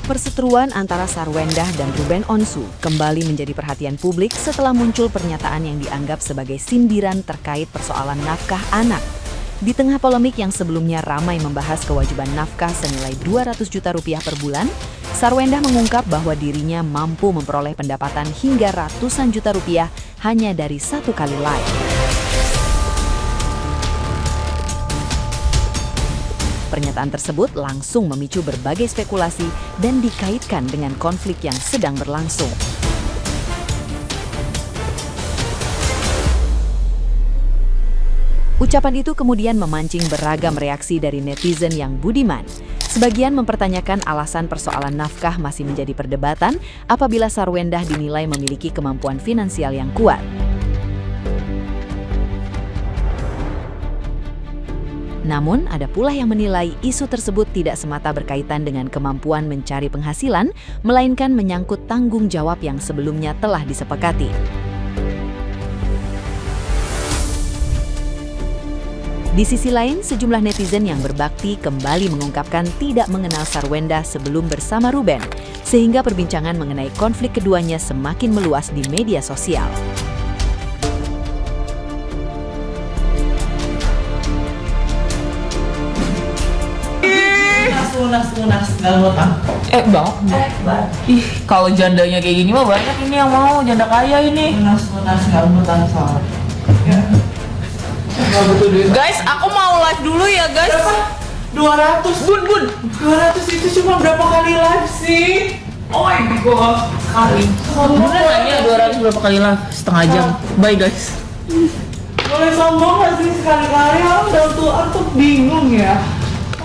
Perseteruan antara Sarwendah dan Ruben Onsu kembali menjadi perhatian publik setelah muncul pernyataan yang dianggap sebagai sindiran terkait persoalan nafkah anak. Di tengah polemik yang sebelumnya ramai membahas kewajiban nafkah senilai 200 juta rupiah per bulan, Sarwendah mengungkap bahwa dirinya mampu memperoleh pendapatan hingga ratusan juta rupiah hanya dari satu kali live. Pernyataan tersebut langsung memicu berbagai spekulasi dan dikaitkan dengan konflik yang sedang berlangsung. Ucapan itu kemudian memancing beragam reaksi dari netizen yang budiman. Sebagian mempertanyakan alasan persoalan nafkah masih menjadi perdebatan apabila Sarwendah dinilai memiliki kemampuan finansial yang kuat. Namun, ada pula yang menilai isu tersebut tidak semata berkaitan dengan kemampuan mencari penghasilan, melainkan menyangkut tanggung jawab yang sebelumnya telah disepakati. Di sisi lain, sejumlah netizen yang berbakti kembali mengungkapkan tidak mengenal Sarwendah sebelum bersama Ruben, sehingga perbincangan mengenai konflik keduanya semakin meluas di media sosial. Lunas nggak ngutang. Bang. Ih, kalau jandanya kayak gini mah banyak ini yang mau, janda kaya ini. Lunas nggak ngutang soal. Ya. Nggak butuh duit. Guys, aku mau live dulu ya, guys. Berapa? 200. Bun. 200 itu cuma berapa kali live sih? Oh my god, kali. Beneran ya 200 berapa kali live? Setengah jam. Bye, guys. Boleh sombong nggak sih sekali-kali? Orang dalam tuan tuh bingung ya.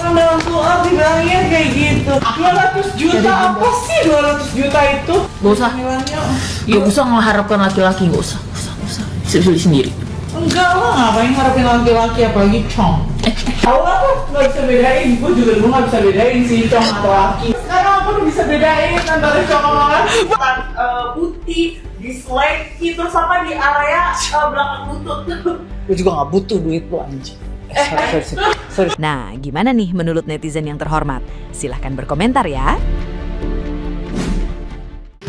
Orang dalam tuan dibilangnya kayak gitu. 200 juta apa sih 200 juta itu? Gak usah. Gak usah mengharapkan laki-laki, gak usah. Bisa sendiri. Enggak lah, ngapain harapin laki-laki apalagi Chong. Tahu aku nggak bisa bedain, gue juga dulu nggak bisa bedain sih Chong atau laki. Sekarang aku udah bisa bedain antara Chong sama laki. Putih, di slack itu sama di area belakang lutut. Gue juga nggak butuh duit lo anjing. Sorry. Nah, gimana nih menurut netizen yang terhormat? Silahkan berkomentar ya.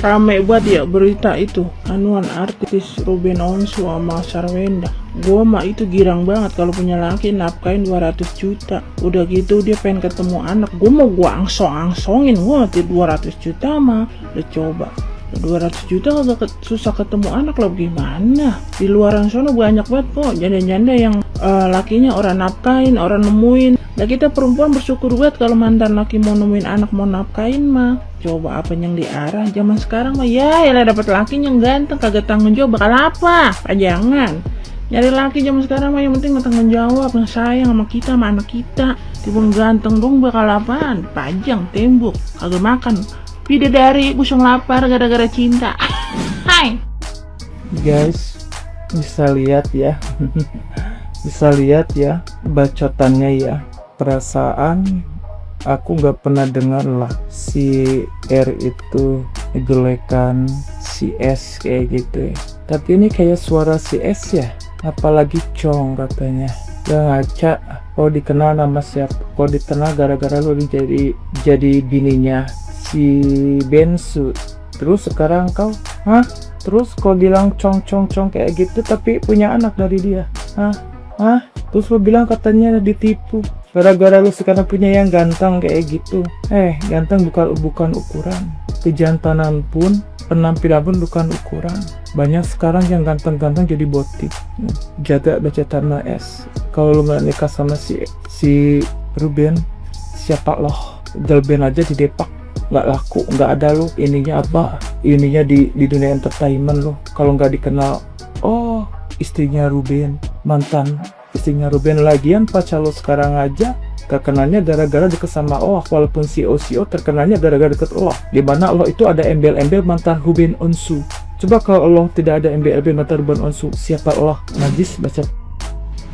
Rame banget ya berita itu anuan artis Ruben Onsu sama Sarwendah. Gua mah itu girang banget kalau punya laki nafkain 200 juta. Udah gitu dia pengen ketemu anak. Gua angsong-angsongin gua 200 juta mah. Udah coba 200 juta kagak susah ketemu anak lo gimana? Di luaran sana banyak banget kok janda-janda yang lakinya orang nafkain, orang nemuin. Nah kita perempuan bersyukur banget kalau mantan laki mau nemuin anak mau nafkain mah. Coba apa yang diarah zaman sekarang mah ya dapat laki yang ganteng kagak tanggung jawab bakal apa? Pajangan. Nyari laki zaman sekarang mah yang penting tanggung jawab, yang sayang sama kita sama anak kita. Tiba ganteng dong bakal apaan? Pajang, tembok, kagak makan. Bidadari busung lapar gara-gara cinta. Hai. Guys, bisa lihat ya. Bisa lihat ya bacotannya ya. Perasaan aku nggak pernah dengar lah si R itu ngejelekan si S kayak gitu ya. Tapi ini kayak suara si S ya. Apalagi Chong katanya. Gak ngaca. Kau dikenal nama siapa? Kau dikenal gara-gara lu jadi bininya si Bensu. Terus sekarang kau, Terus kau bilang Chong kayak gitu tapi punya anak dari dia. Terus lu bilang katanya ditipu. Gara-gara lu sekarang punya yang ganteng kayak gitu. Ganteng bukan ukuran. Kejantanan pun, penampilan pun bukan ukuran. Banyak sekarang yang ganteng-ganteng jadi botik. Jaga baca tanah S. Kalau lu nggak nikah sama si Ruben, siapa loh? Jalben aja di Depak. Nggak laku, nggak ada lu. Ininya apa? Ininya di dunia entertainment lu. Kalau nggak dikenal, istrinya Ruben, mantan istrinya Ruben. Lagian pacar lo sekarang aja terkenalnya gara-gara deket sama Allah, walaupun CEO terkenalnya gara-gara deket Allah, dimana Allah itu ada embel-embel mantan Ruben Onsu. Coba kalau Allah tidak ada embel-embel mantan Ruben Onsu, siapa Allah? Najis baca.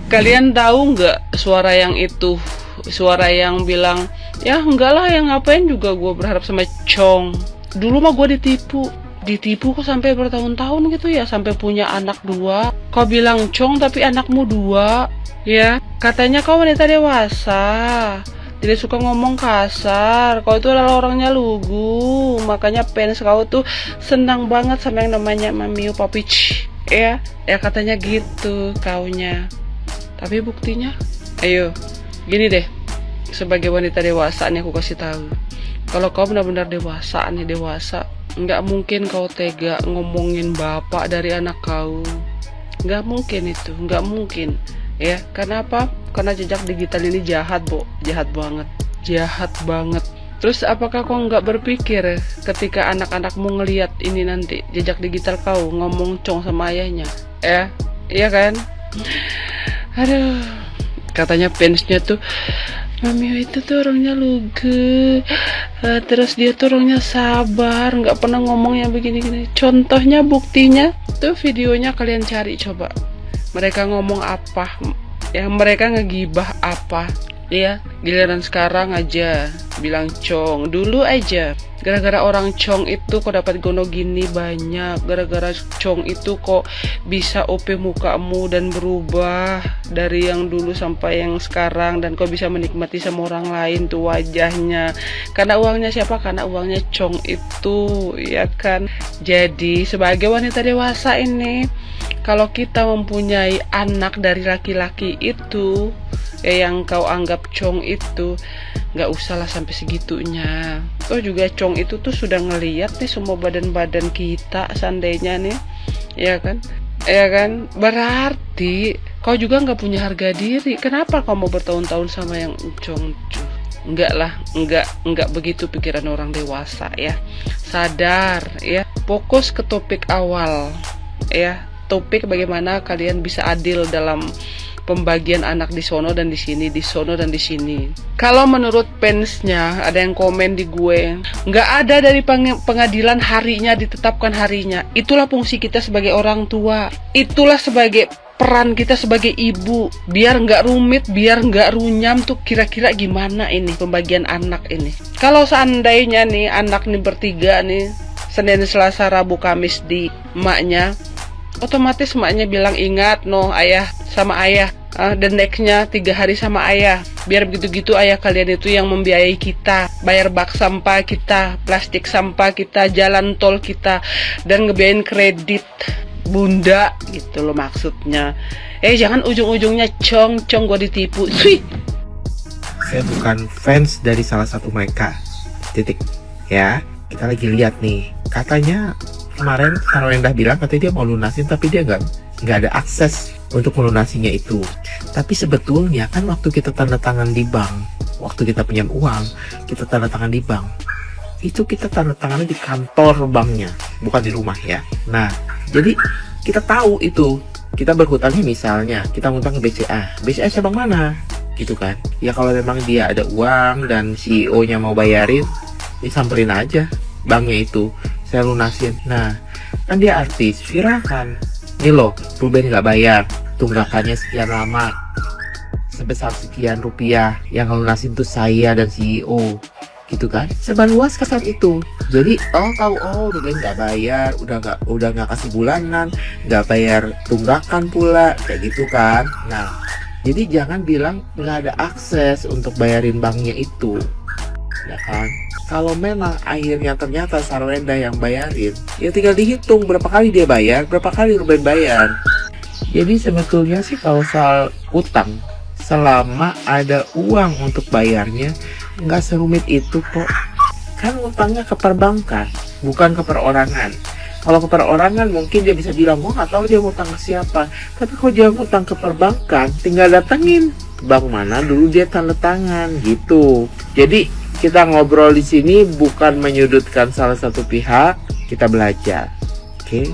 Kalian tahu nggak suara yang itu? Suara yang bilang, ya enggak lah yang ngapain juga gue berharap sama Chong. Dulu mah gue ditipu kok sampai bertahun-tahun gitu ya, sampai punya anak 2. Kau bilang Chong tapi anakmu 2 ya. Katanya kau wanita dewasa, Tidak suka ngomong kasar. Kau itu adalah orangnya lugu. Makanya fans kau tuh senang banget sama yang namanya Mamiu Papich. Ya katanya gitu kaunya. Tapi buktinya, ayo, gini deh. Sebagai wanita dewasa nih aku kasih tahu. Kalau kau benar-benar dewasa, nggak mungkin kau tega ngomongin bapak dari anak kau. Nggak mungkin itu, nggak mungkin. Ya, karena apa? Karena jejak digital ini jahat, Bo. Jahat banget. Terus apakah kau nggak berpikir ketika anak-anakmu ngelihat ini nanti jejak digital kau ngomong cong sama ayahnya? Iya kan? Aduh, katanya fansnya tuh, Mami itu tuh orangnya lugu, terus dia tuh orangnya sabar, nggak pernah ngomong yang begini-gini. Contohnya, buktinya tuh videonya kalian cari coba. Mereka ngomong apa, ya mereka ngegibah apa, ya giliran sekarang aja bilang cong. Dulu aja gara-gara orang cong itu kok dapat gono gini banyak, gara-gara cong itu kok bisa OP mukamu dan berubah dari yang dulu sampai yang sekarang, dan kok bisa menikmati sama orang lain tuh wajahnya. Karena uangnya siapa? Karena uangnya cong itu, ya kan. Jadi sebagai wanita dewasa ini, kalau kita mempunyai anak dari laki-laki itu, yang kau anggap cong itu, nggak usahlah sampai segitunya. Oh juga cong itu tuh sudah ngeliat nih semua badan-badan kita seandainya nih, ya kan? Berarti kau juga nggak punya harga diri. Kenapa kau mau bertahun-tahun sama yang cong? Enggak lah, enggak begitu pikiran orang dewasa ya. Sadar ya, fokus ke topik awal ya. Topik bagaimana kalian bisa adil dalam pembagian anak di sono dan di sini, di sono dan di sini. Kalau menurut fansnya, ada yang komen di gue, nggak ada dari pengadilan harinya, ditetapkan harinya. Itulah fungsi kita sebagai orang tua. Itulah sebagai peran kita sebagai ibu. Biar nggak rumit, biar nggak runyam tuh kira-kira gimana ini pembagian anak ini. Kalau seandainya nih anak nih bertiga nih, Senin, Selasa, Rabu, Kamis di emaknya, otomatis emaknya bilang ingat ayah sama ayah, dan nextnya 3 hari sama ayah. Biar begitu-gitu ayah kalian itu yang membiayai kita, bayar bak sampah kita, plastik sampah kita, jalan tol kita, dan ngebiayain kredit bunda gitu loh maksudnya. Jangan ujung-ujungnya cong gua ditipu. Sweet. Saya bukan fans dari salah satu mereka. Titik. Ya, kita lagi lihat nih. Katanya kemarin Sarwenda bilang katanya dia mau lunasin, tapi dia nggak ada akses untuk melunasinya itu. Tapi sebetulnya kan waktu kita tanda tangan di bank, waktu kita pinjam uang, kita tanda tangan di bank, itu kita tanda tangannya di kantor banknya, bukan di rumah ya. Nah, jadi kita tahu itu. Kita berhutangnya misalnya, kita ngutang ke BCA bank mana? Gitu kan. Ya kalau memang dia ada uang dan CEO-nya mau bayarin, disamperin aja banknya itu, saya lunasin. Nah, kan dia artis, viralkan. Nih loh, Ruben nggak bayar, tunggakannya sekian lama, sebesar sekian rupiah, yang lunasin tuh saya dan CEO, gitu kan? Sebar luas kesan itu. Jadi tahu Ruben nggak bayar, udah nggak kasih bulanan, nggak bayar tunggakan pula, kayak gitu kan? Nah, jadi jangan bilang nggak ada akses untuk bayarin banknya itu, ya kan? Kalau memang akhirnya ternyata Sarwenda yang bayarin, ya tinggal dihitung berapa kali dia bayar, berapa kali Ruben bayar. Jadi sebetulnya sih kalau soal utang, selama ada uang untuk bayarnya, nggak serumit itu kok. Kan utangnya ke perbankan, bukan ke perorangan. Kalau ke perorangan mungkin dia bisa bilang, gua nggak tahu dia ngutang ke siapa. Tapi kalau dia ngutang ke perbankan, tinggal datengin bank mana dulu dia tanda tangan gitu. Jadi kita ngobrol di sini bukan menyudutkan salah satu pihak, kita belajar, oke?